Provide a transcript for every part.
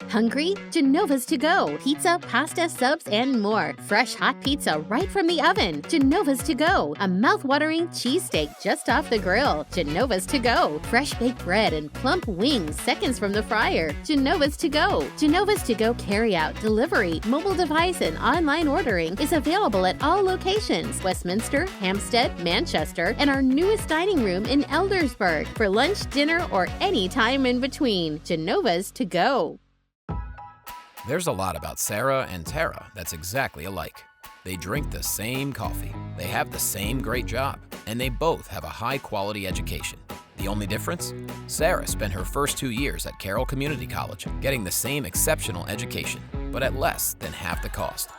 Hungry? Genova's to go. Pizza, pasta, subs, and more. Fresh hot pizza right from the oven. Genova's to go. A mouth-watering cheesesteak just off the grill. Genova's to go. Fresh baked bread and plump wings seconds from the fryer. Genova's to go. Genova's to go carry-out, delivery, mobile device, and online ordering is available at all locations. Westminster, Hampstead, Manchester, and our newest dining room in Eldersburg. For lunch, dinner, or any time in between. Genova's to go. There's a lot about Sarah and Tara that's exactly alike. They drink the same coffee, they have the same great job, and they both have a high-quality education. The only difference? Sarah spent her first 2 years at Carroll Community College, getting the same exceptional education, but at less than half the cost.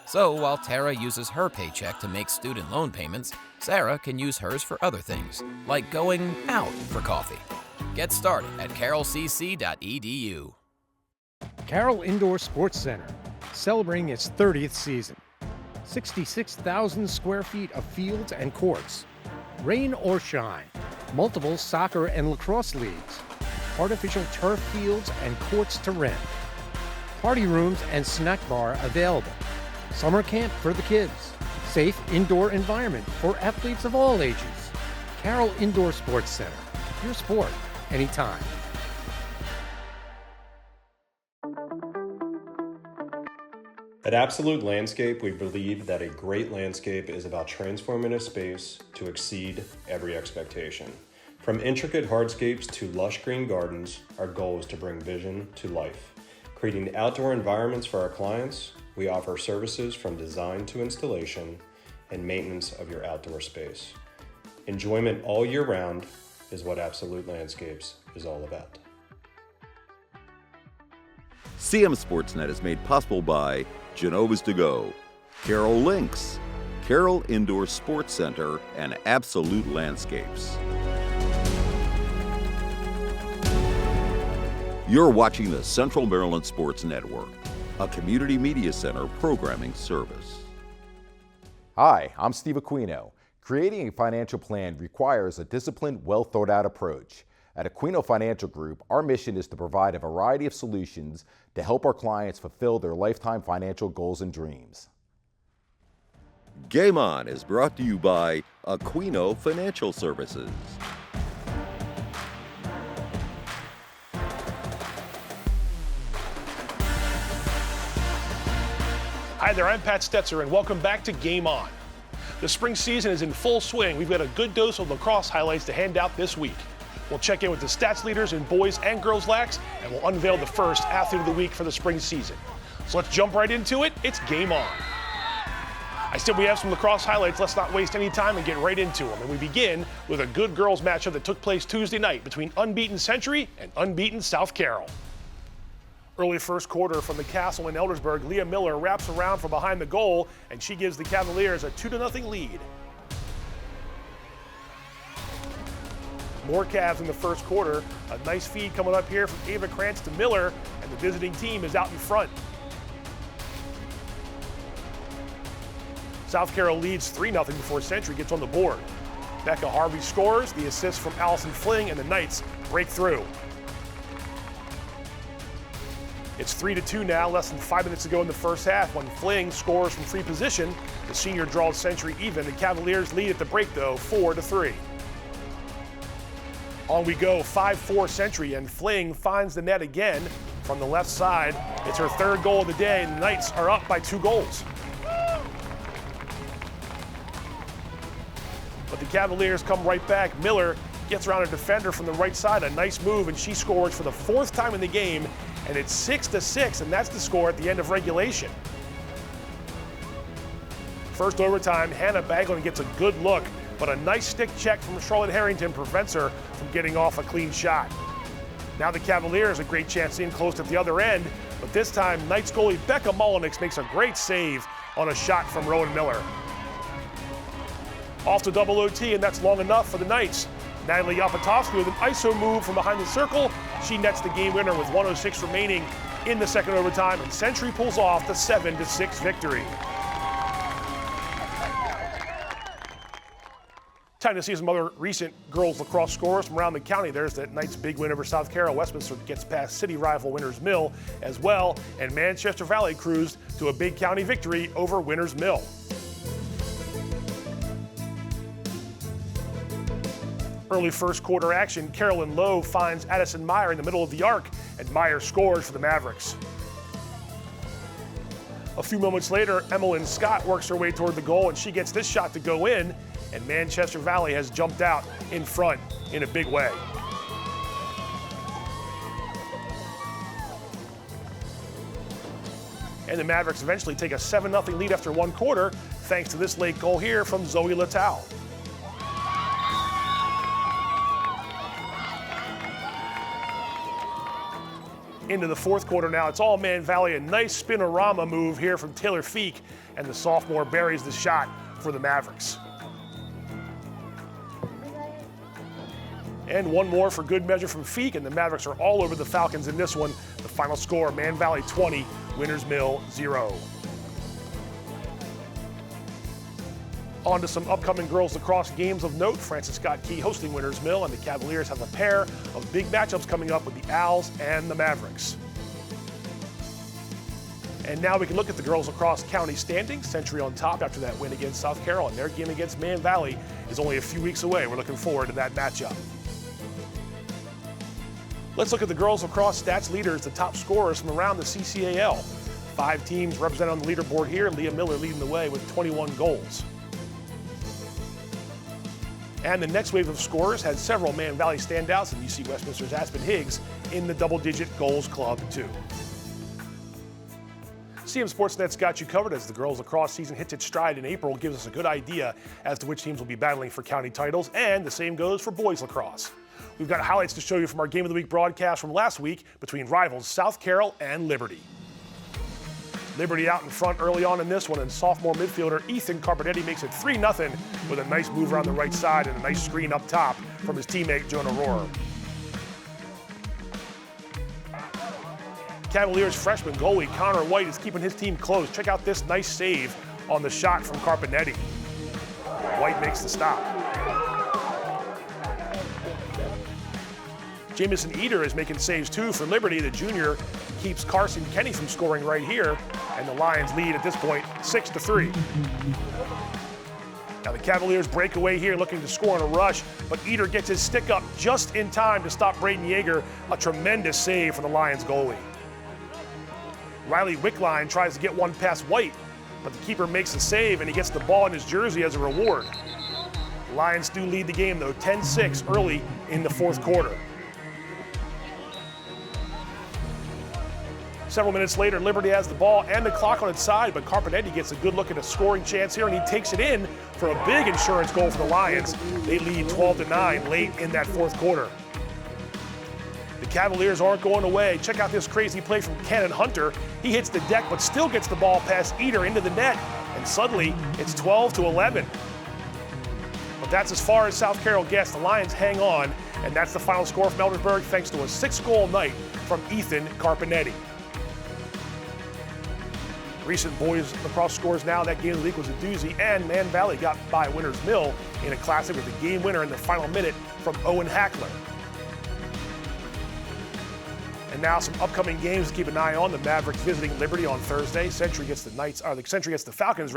So while Tara uses her paycheck to make student loan payments, Sarah can use hers for other things, like going out for coffee. Get started at carrollcc.edu. Carroll Indoor Sports Center, celebrating its 30th season. 66,000 square feet of fields and courts. Rain or shine, multiple soccer and lacrosse leagues. Artificial turf fields and courts to rent. Party rooms and snack bar available. Summer camp for the kids. Safe indoor environment for athletes of all ages. Carroll Indoor Sports Center, your sport, anytime. At Absolute Landscape, we believe that a great landscape is about transforming a space to exceed every expectation. From intricate hardscapes to lush green gardens, our goal is to bring vision to life. Creating outdoor environments for our clients, we offer services from design to installation and maintenance of your outdoor space. Enjoyment all year round is what Absolute Landscapes is all about. CMSportsNet is made possible by Genova's to Go, Carroll Links, Carroll Indoor Sports Center, and Absolute Landscapes. You're watching the Central Maryland Sports Network, a community media center programming service. Hi, I'm Steve Aquino. Creating a financial plan requires a disciplined, well-thought-out approach. At Aquino Financial Group, our mission is to provide a variety of solutions to help our clients fulfill their lifetime financial goals and dreams. Game On is brought to you by Aquino Financial Services. Hi there, I'm Pat Stetzer, and welcome back to Game On. The spring season is in full swing. We've got a good dose of lacrosse highlights to hand out this week. We'll check in with the stats leaders in boys and girls lax, and we'll unveil the first athlete of the week for the spring season. So let's jump right into it. It's Game On. I said we have some lacrosse highlights. Let's not waste any time and get right into them. And we begin with a good girls matchup that took place Tuesday night between unbeaten Century and unbeaten South Carroll. Early first quarter from the Castle in Eldersburg, Leah Miller wraps around from behind the goal, and she gives the Cavaliers a 2-0 lead. More Cavs in the first quarter. A nice feed coming up here from Ava Krantz to Miller, and the visiting team is out in front. South Carroll leads 3-0 before Century gets on the board. Becca Harvey scores, the assist from Allison Fling, and the Knights break through. It's 3-2 now, less than 5 minutes to go in the first half when Fling scores from free position. The senior draws Century even. The Cavaliers lead at the break, though, 4-3. On we go, 5-4 Century, and Fling finds the net again from the left side. It's her third goal of the day, and the Knights are up by 2 goals. But the Cavaliers come right back. Miller gets around a defender from the right side, a nice move, and she scores for the 4th time in the game, and it's 6-6, and that's the score at the end of regulation. First overtime, Hannah Baglin gets a good look, but a nice stick check from Charlotte Harrington prevents her from getting off a clean shot. Now the Cavaliers a great chance in close at the other end, but this time Knights goalie Becca Mullenix makes a great save on a shot from Rowan Miller. Off to double OT, and that's long enough for the Knights. Natalie Yapotovsky with an ISO move from behind the circle. She nets the game winner with 1:06 remaining in the second overtime, and Century pulls off the 7-6 victory. Time to see some other recent girls lacrosse scores from around the county. There's that night's big win over South Carroll. Westminster gets past city rival Winters Mill as well, and Manchester Valley cruised to a big county victory over Winters Mill. Early first quarter action, Carolyn Lowe finds Addison Meyer in the middle of the arc, and Meyer scores for the Mavericks. A few moments later, Emmeline Scott works her way toward the goal, and she gets this shot to go in, and Manchester Valley has jumped out in front in a big way. And the Mavericks eventually take a 7-0 lead after one quarter, thanks to this late goal here from Zoe Littau. Into the fourth quarter now, it's all Man Valley. A nice spinorama move here from Taylor Feek, and the sophomore buries the shot for the Mavericks. And one more for good measure from Feek, and the Mavericks are all over the Falcons in this one. The final score, Man Valley 20, Winters Mill 0. On to some upcoming girls lacrosse games of note. Francis Scott Key hosting Winters Mill, and the Cavaliers have a pair of big matchups coming up with the Owls and the Mavericks. And now we can look at the girls lacrosse county standings. Century on top after that win against South Carroll, and their game against Man Valley is only a few weeks away. We're looking forward to that matchup. Let's look at the girls lacrosse stats leaders, the top scorers from around the CCAL. 5 teams represented on the leaderboard here. Leah Miller leading the way with 21 goals. And the next wave of scorers had several Man Valley standouts, and you see Westminster's Aspen Higgs in the double-digit goals club too. CMSportsNet's got you covered as the girls lacrosse season hits its stride in April, gives us a good idea as to which teams will be battling for county titles, and the same goes for boys lacrosse. We've got highlights to show you from our Game of the Week broadcast from last week between rivals South Carroll and Liberty. Liberty out in front early on in this one, and sophomore midfielder Ethan Carpenetti makes it 3-0 with a nice move around the right side and a nice screen up top from his teammate Jonah Rohrer. Cavaliers freshman goalie Connor White is keeping his team close. Check out this nice save on the shot from Carpenetti. White makes the stop. Jamison Eder is making saves too for Liberty. The junior keeps Carson Kenny from scoring right here, and the Lions lead at this point 6-3. Now the Cavaliers break away here looking to score on a rush, but Eder gets his stick up just in time to stop Braden Yeager. A tremendous save for the Lions goalie. Riley Wickline tries to get one past White, but the keeper makes the save and he gets the ball in his jersey as a reward. The Lions do lead the game though, 10-6 early in the fourth quarter. Several minutes later, Liberty has the ball and the clock on its side, but Carpenetti gets a good look at a scoring chance here, and he takes it in for a big insurance goal for the Lions. They lead 12-9 late in that fourth quarter. The Cavaliers aren't going away. Check out this crazy play from Cannon Hunter. He hits the deck, but still gets the ball past Eder into the net, and suddenly it's 12-11. But that's as far as South Carroll gets. The Lions hang on, and that's the final score from Eldersburg, thanks to a 6-goal night from Ethan Carpenetti. Recent boys lacrosse scores now. That game of the week was a doozy, and Man Valley got by Winters Mill in a classic with a game winner in the final minute from Owen Hackler. And now some upcoming games to keep an eye on. The Mavericks visiting Liberty on Thursday. Century gets the Falcons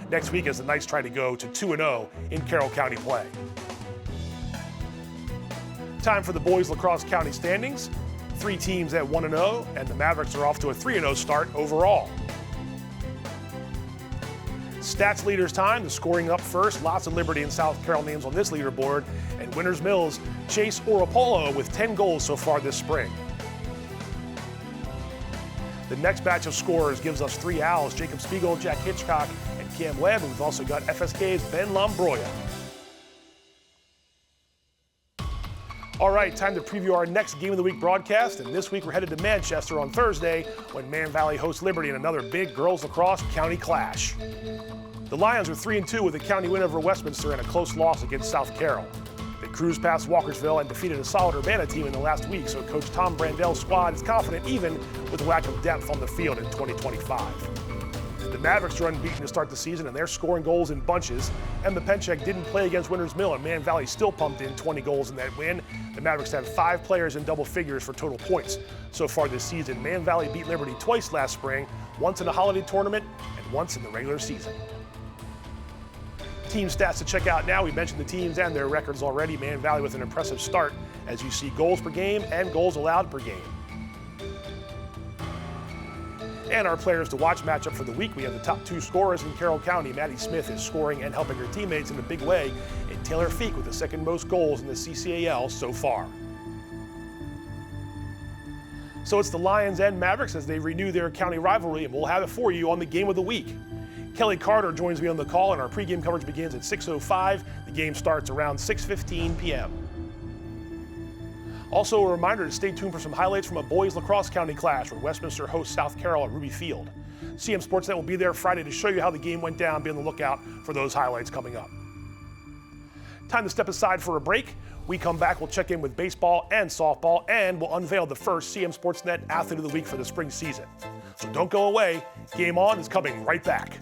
next week as the Knights try to go to 2-0 in Carroll County play. Time for the boys lacrosse county standings. 3 teams at 1-0, and the Mavericks are off to a 3-0 start overall. Stats leaders time, the scoring up first. Lots of Liberty and South Carroll names on this leaderboard. And Winters Mill's Chase Oropolo with 10 goals so far this spring. The next batch of scorers gives us 3 Owls, Jacob Spiegel, Jack Hitchcock, and Cam Webb. And we've also got FSK's Ben Lombroya. All right, time to preview our next Game of the Week broadcast. And this week we're headed to Manchester on Thursday when Man Valley hosts Liberty in another big girls lacrosse county clash. The Lions are 3-2 with a county win over Westminster and a close loss against South Carroll. They cruised past Walkersville and defeated a solid Urbana team in the last week, so Coach Tom Brandel's squad is confident even with lack of depth on the field in 2025. The Mavericks are unbeaten to start the season, and they're scoring goals in bunches. Emma Penchek didn't play against Winters Mill, and Man Valley still pumped in 20 goals in that win. The Mavericks have 5 players in double figures for total points so far this season. Man Valley beat Liberty twice last spring, once in a holiday tournament and once in the regular season. Team stats to check out now. We mentioned the teams and their records already. Man Valley with an impressive start as you see goals per game and goals allowed per game. And our players to watch matchup for the week. We have the top 2 scorers in Carroll County. Maddie Smith is scoring and helping her teammates in a big way. And Taylor Feek with the second most goals in the CCAL so far. So it's the Lions and Mavericks as they renew their county rivalry, and we'll have it for you on the game of the week. Kelly Carter joins me on the call, and our pregame coverage begins at 6:05. The game starts around 6:15 p.m. Also, a reminder to stay tuned for some highlights from a boys lacrosse county clash where Westminster hosts South Carroll at Ruby Field. CMSportsNet will be there Friday to show you how the game went down. Be on the lookout for those highlights coming up. Time to step aside for a break. We come back, we'll check in with baseball and softball, and we'll unveil the first CMSportsNet Athlete of the Week for the spring season. So don't go away. Game On is coming right back.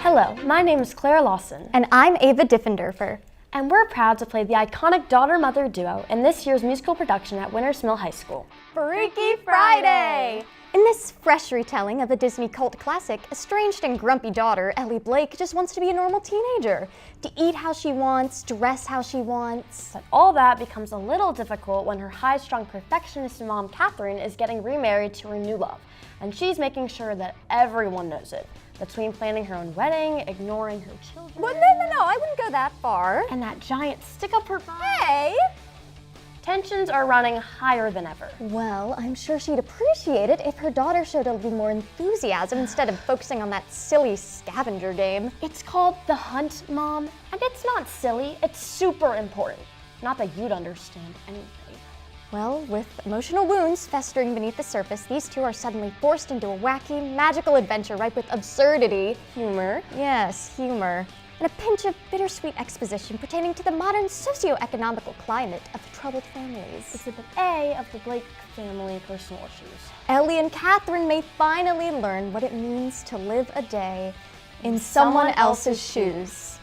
Hello, my name is Claire Lawson. And I'm Ava Diffenderfer. And we're proud to play the iconic daughter-mother duo in this year's musical production at Winters Mill High School. Freaky Friday! In this fresh retelling of the Disney cult classic, estranged and grumpy daughter Ellie Blake just wants to be a normal teenager, to eat how she wants, dress how she wants. But all that becomes a little difficult when her high-strung perfectionist mom, Catherine, is getting remarried to her new love, and she's making sure that everyone knows it. Between planning her own wedding, ignoring her children. Well, no, I wouldn't go that far. And that giant stick up her butt. Hey! Tensions are running higher than ever. Well, I'm sure she'd appreciate it if her daughter showed a little more enthusiasm instead of focusing on that silly scavenger game. It's called The Hunt, Mom, and it's not silly, it's super important. Not that you'd understand anything. Well, with emotional wounds festering beneath the surface, these two are suddenly forced into a wacky, magical adventure ripe with absurdity, humor, yes, humor, and a pinch of bittersweet exposition pertaining to the modern socio-economical climate of troubled families. Exhibit A of the Blake family personal issues. Ellie and Catherine may finally learn what it means to live a day in someone else's shoes.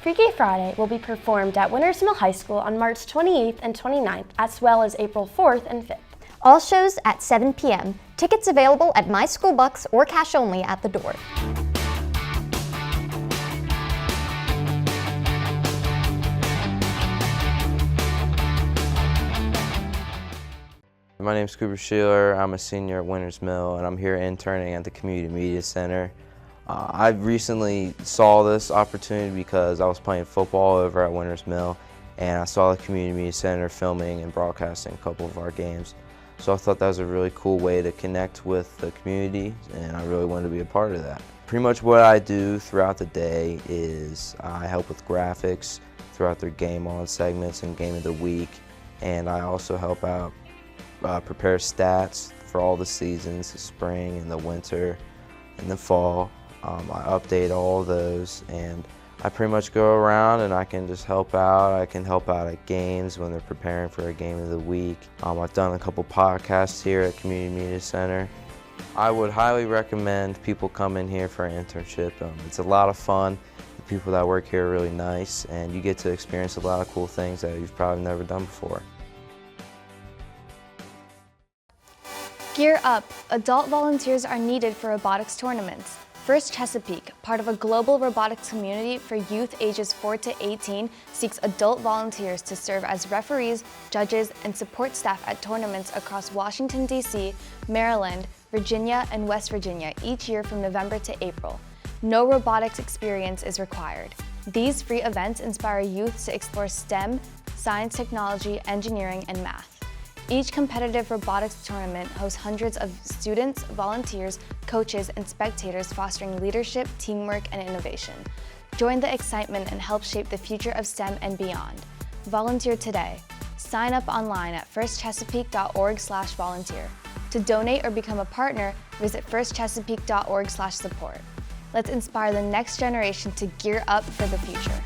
Freaky Friday will be performed at Winters Mill High School on March 28th and 29th, as well as April 4th and 5th. All shows at 7 p.m. Tickets available at My School Bucks or cash only at the door. My name's Cooper Sheeler. I'm a senior at Winters Mill, and I'm here interning at the Community Media Center. I recently saw this opportunity because I was playing football over at Winters Mill, and I saw the Community Media Center filming and broadcasting a couple of our games. So I thought that was a really cool way to connect with the community, and I really wanted to be a part of that. Pretty much what I do throughout the day is I help with graphics throughout their Game On segments and Game of the Week, and I also help out prepare stats for all the seasons, the spring and the winter and the fall. I update all of those, and I pretty much go around and I can just help out. I can help out at games when they're preparing for a game of the week. I've done a couple podcasts here at Community Media Center. I would highly recommend people come in here for an internship. It's a lot of fun. The people that work here are really nice, and you get to experience a lot of cool things that you've probably never done before. Gear up! Adult volunteers are needed for robotics tournaments. First Chesapeake, part of a global robotics community for youth ages 4 to 18, seeks adult volunteers to serve as referees, judges, and support staff at tournaments across Washington, D.C., Maryland, Virginia, and West Virginia each year from November to April. No robotics experience is required. These free events inspire youth to explore STEM, science, technology, engineering, and math. Each competitive robotics tournament hosts hundreds of students, volunteers, coaches, and spectators fostering leadership, teamwork, and innovation. Join the excitement and help shape the future of STEM and beyond. Volunteer today. Sign up online at firstchesapeake.org/volunteer. To donate or become a partner, visit firstchesapeake.org/support. Let's inspire the next generation to gear up for the future.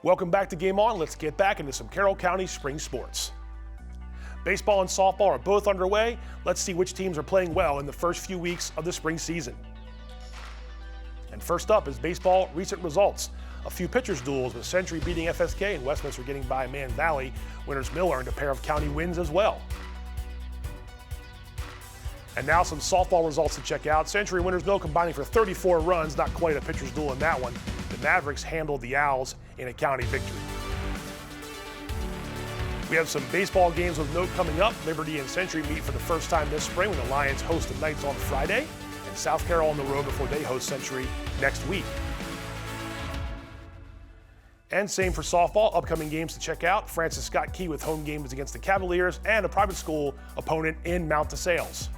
Welcome back to Game On. Let's get back into some Carroll County spring sports. Baseball and softball are both underway. Let's see which teams are playing well in the first few weeks of the spring season. And first up is baseball recent results. A few pitchers duels with Century beating FSK and Westminster getting by Man Valley. Winters Mill earned a pair of county wins as well. And now some softball results to check out. Century and Winters Mill combining for 34 runs, not quite a pitcher's duel in that one. The Mavericks handled the Owls in a county victory. We have some baseball games of note coming up. Liberty and Century meet for the first time this spring when the Lions host the Knights on Friday, and South Carroll on the road before they host Century next week. And same for softball, upcoming games to check out. Francis Scott Key with home games against the Cavaliers and a private school opponent in Mount DeSales.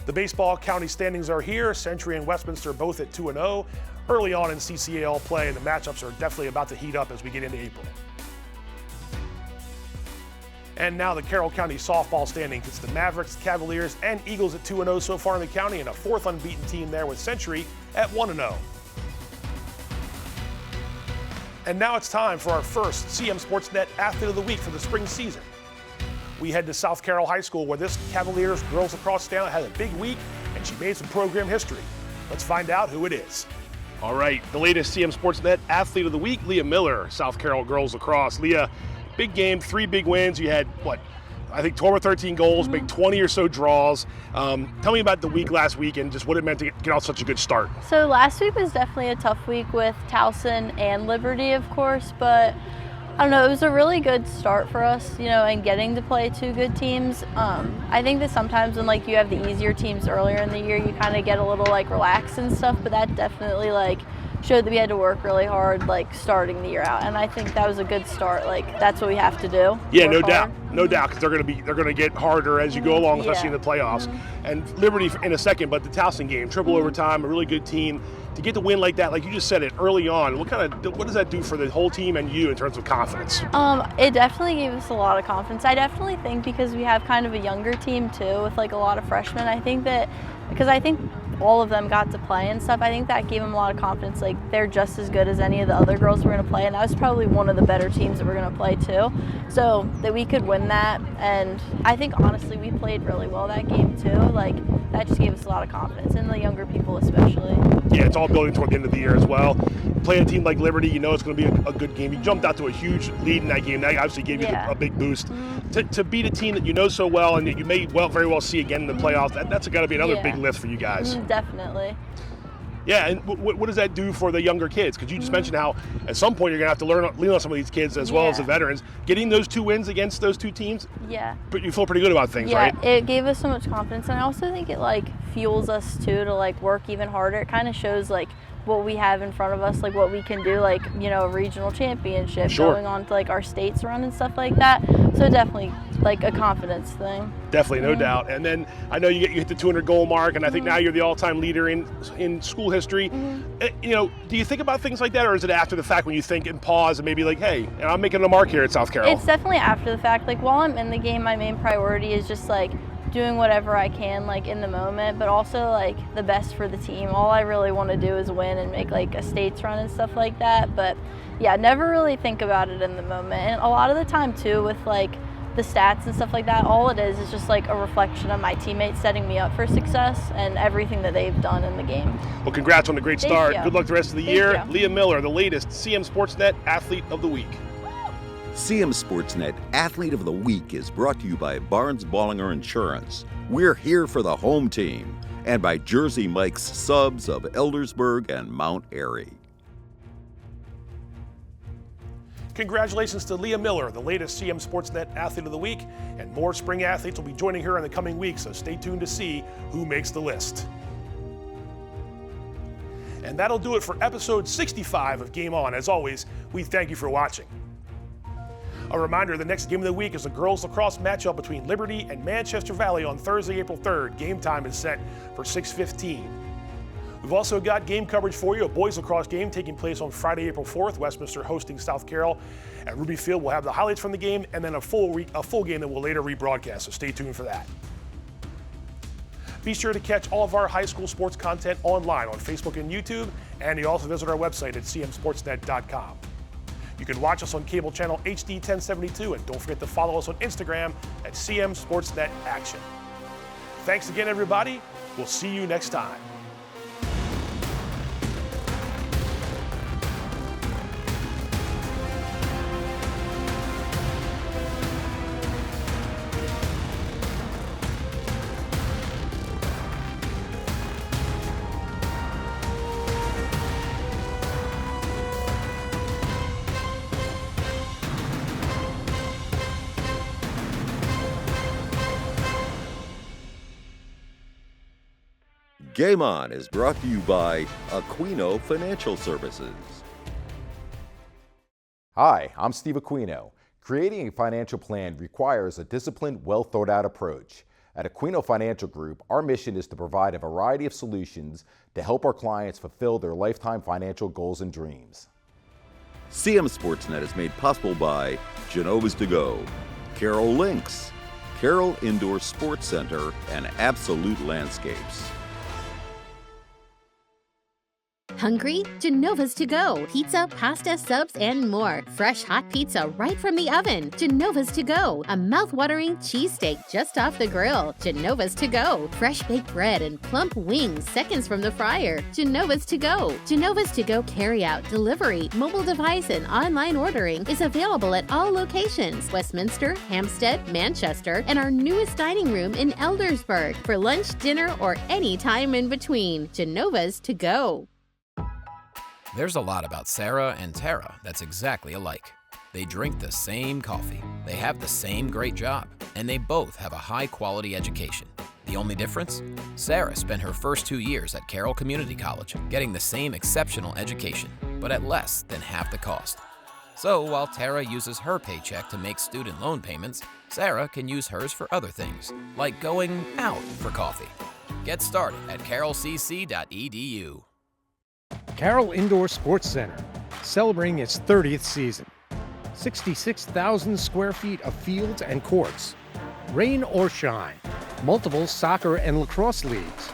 The baseball county standings are here. Century and Westminster both at 2-0. Early on in CCAL play, and the matchups are definitely about to heat up as we get into April. And now the Carroll County softball standings. It's the Mavericks, Cavaliers, and Eagles at 2-0 so far in the county, and a fourth unbeaten team there with Century at 1-0. And now it's time for our first CMSportsNet Athlete of the Week for the spring season. We head to South Carroll High School, where this Cavaliers girls lacrosse talent had a big week, and she made some program history. Let's find out who it is. All right, the latest CMSportsNet Athlete of the Week, Leah Miller, South Carroll girls lacrosse. Leah, big game, 3 big wins. You had, I think 12 or 13 goals, make 20 or so draws. Tell me about the week last week and just what it meant to get off such a good start. So last week was definitely a tough week with Towson and Liberty, of course, but I don't know, it was a really good start for us, and getting to play 2 good teams. I think that sometimes when you have the easier teams earlier in the year, you kind of get a little relaxed and stuff, but that definitely showed that we had to work really hard starting the year out, and I think that was a good start. That's what we have to do. Yeah, no doubt, because they're going to get harder as you go along, especially in the playoffs. And Liberty in a second, but the Towson game, triple overtime, a really good team. To get the win like that, like you just said it early on, what does that do for the whole team and you in terms of confidence? It definitely gave us a lot of confidence. I definitely think because we have kind of a younger team too, with a lot of freshmen. I think that because I think all of them got to play and stuff, I think that gave them a lot of confidence. They're just as good as any of the other girls we're going to play, and that was probably one of the better teams that we're going to play too. So that we could win that, and I think honestly we played really well that game too. That just gave us a lot of confidence, and the younger people especially. Yeah, it's all building toward the end of the year as well. Play a team like Liberty, it's going to be a good game. You jumped out to a huge lead in that game. That obviously gave you a big boost. To beat a team that you know so well and that you may very well see again in the playoffs, that's got to be another big lift for you guys. Definitely. Yeah, and what does that do for the younger kids? Because you just mentioned how at some point you're going to have to lean on some of these kids as well as the veterans. Getting those 2 wins against those 2 teams, but you feel pretty good about things, right? Yeah, it gave us so much confidence, and I also think it fuels us too to work even harder. It kind of shows what we have in front of us, what we can do, a regional championship, going on to our states run and stuff like that. So definitely a confidence thing. Definitely, no doubt. And then I know you hit the 200 goal mark, and I think now you're the all-time leader in school history. Do you think about things like that, or is it after the fact when you think and pause and maybe hey, I'm making a mark here at South Carroll? It's definitely after the fact. While I'm in the game, my main priority is just doing whatever I can in the moment, but also the best for the team. All I really want to do is win and make a states run and stuff like that. But yeah, never really think about it in the moment. And a lot of the time too with the stats and stuff like that. All it is just like a reflection of my teammates setting me up for success and everything that they've done in the game. Well, congrats on the great start. Good luck the rest of the year. Thank you. Leah Miller, the latest CMSportsNet Athlete of the Week. CMSportsNet Athlete of the Week is brought to you by Barnes Bollinger Insurance. We're here for the home team. And by Jersey Mike's Subs of Eldersburg and Mount Airy. Congratulations to Leah Miller, the latest CMSportsNet Athlete of the Week, and more spring athletes will be joining her in the coming weeks, so stay tuned to see who makes the list. And that'll do it for episode 65 of Game On. As always, we thank you for watching. A reminder, the next game of the week is the girls lacrosse matchup between Liberty and Manchester Valley on Thursday, April 3rd. Game time is set for 6:15. We've also got game coverage for you, a boys lacrosse game taking place on Friday, April 4th, Westminster hosting South Carroll. At Ruby Field, we'll have the highlights from the game and then a full game that we'll later rebroadcast, so stay tuned for that. Be sure to catch all of our high school sports content online on Facebook and YouTube, and you also visit our website at cmsportsnet.com. You can watch us on cable channel HD 1072, and don't forget to follow us on Instagram at CMSportsNet Action. Thanks again, everybody. We'll see you next time. Game On is brought to you by Aquino Financial Services. Hi, I'm Steve Aquino. Creating a financial plan requires a disciplined, well-thought-out approach. At Aquino Financial Group, our mission is to provide a variety of solutions to help our clients fulfill their lifetime financial goals and dreams. CMSportsNet is made possible by Genova's To Go, Carroll Links, Carroll Indoor Sports Center, and Absolute Landscapes. Hungry? Genova's To Go. Pizza, pasta, subs, and more. Fresh hot pizza right from the oven. Genova's To Go. A mouth-watering cheesesteak just off the grill. Genova's To Go. Fresh baked bread and plump wings seconds from the fryer. Genova's To Go. Genova's To Go carry-out, delivery, mobile device, and online ordering is available at all locations. Westminster, Hampstead, Manchester, and our newest dining room in Eldersburg. For lunch, dinner, or any time in between. Genova's To Go. There's a lot about Sarah and Tara that's exactly alike. They drink the same coffee, they have the same great job, and they both have a high-quality education. The only difference? Sarah spent her first 2 years at Carroll Community College, getting the same exceptional education, but at less than half the cost. So while Tara uses her paycheck to make student loan payments, Sarah can use hers for other things, like going out for coffee. Get started at carrollcc.edu. Carroll Indoor Sports Center, celebrating its 30th season. 66,000 square feet of fields and courts. Rain or shine, multiple soccer and lacrosse leagues.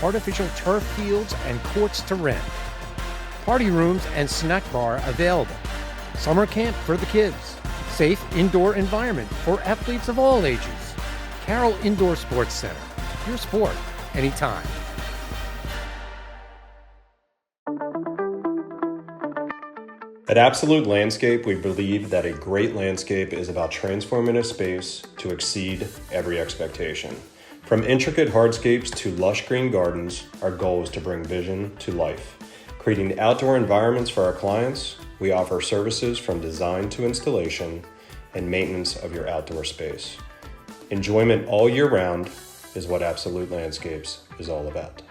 Artificial turf fields and courts to rent. Party rooms and snack bar available. Summer camp for the kids. Safe indoor environment for athletes of all ages. Carroll Indoor Sports Center, your sport, anytime. At Absolute Landscape, we believe that a great landscape is about transforming a space to exceed every expectation. From intricate hardscapes to lush green gardens, our goal is to bring vision to life. Creating outdoor environments for our clients, we offer services from design to installation and maintenance of your outdoor space. Enjoyment all year round is what Absolute Landscapes is all about.